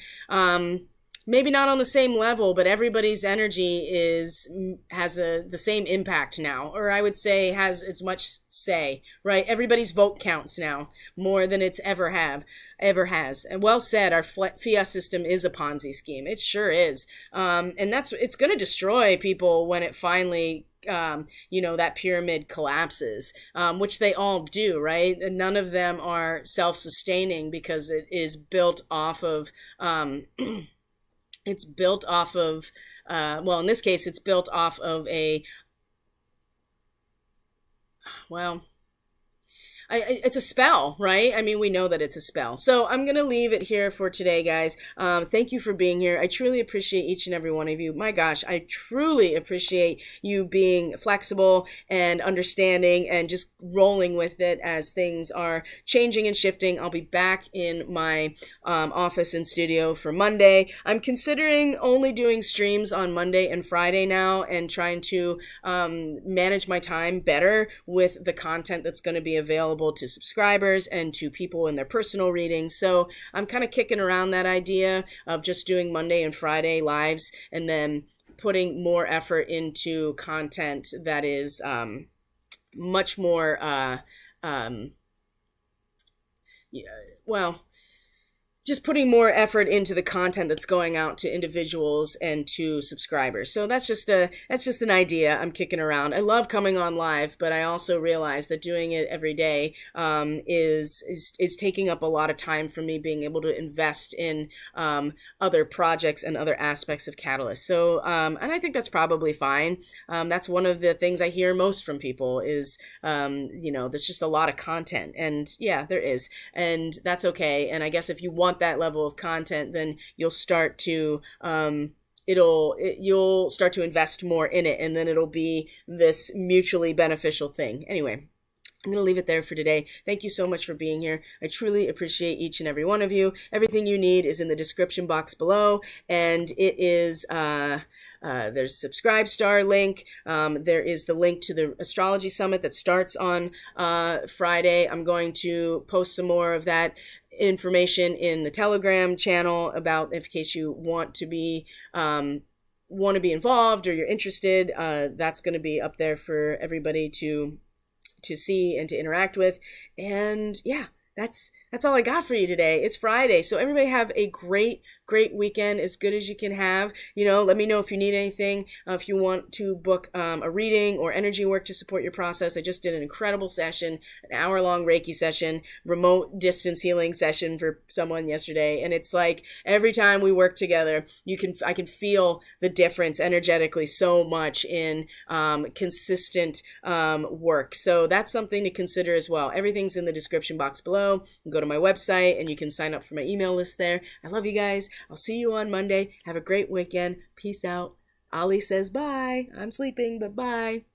maybe not on the same level, but everybody's energy has the same impact now, or I would say has as much say, right? Everybody's vote counts now more than it's ever has. And well said, our fiat system is a Ponzi scheme. It sure is. And it's going to destroy people when it finally that pyramid collapses, which they all do, right? And none of them are self-sustaining because it is built off of in this case, it's built off of it's a spell, right? I mean, we know that it's a spell. So I'm going to leave it here for today, guys. Thank you for being here. I truly appreciate each and every one of you. My gosh, I truly appreciate you being flexible and understanding and just rolling with it as things are changing and shifting. I'll be back in my office and studio for Monday. I'm considering only doing streams on Monday and Friday now and trying to manage my time better with the content that's going to be available to subscribers and to people in their personal readings. So I'm kind of kicking around that idea of just doing Monday and Friday lives and then putting more effort into content that is much more, well, just putting more effort into the content that's going out to individuals and to subscribers. So that's just an idea I'm kicking around. I love coming on live, but I also realize that doing it every day is taking up a lot of time for me being able to invest in other projects and other aspects of Catalyst. So and I think that's probably fine. That's one of the things I hear most from people is there's just a lot of content, and yeah, there is, and that's okay. And I guess if you want that level of content, then you'll start to you'll start to invest more in it, and then it'll be this mutually beneficial thing. Anyway, I'm going to leave it there for today. Thank you so much for being here. I truly appreciate each and every one of you. Everything you need is in the description box below, and it is there's a Subscribe Star link. There is the link to the Astrology Summit that starts on Friday. I'm going to post some more of that information in the Telegram channel about in case you want to be involved or you're interested. That's going to be up there for everybody to see and to interact with. And yeah, that's all I got for you today. It's Friday, so everybody have a great weekend, as good as you can have. Let me know if you need anything, if you want to book a reading or energy work to support your process. I just did an incredible session, an hour-long Reiki session, remote distance healing session for someone yesterday, and it's like every time we work together, I can feel the difference energetically so much in consistent work. So that's something to consider as well. Everything's in the description box below. Go to my website and you can sign up for my email list there. I love you guys. I'll see you on Monday. Have a great weekend. Peace out. Ali says bye. I'm sleeping, but bye.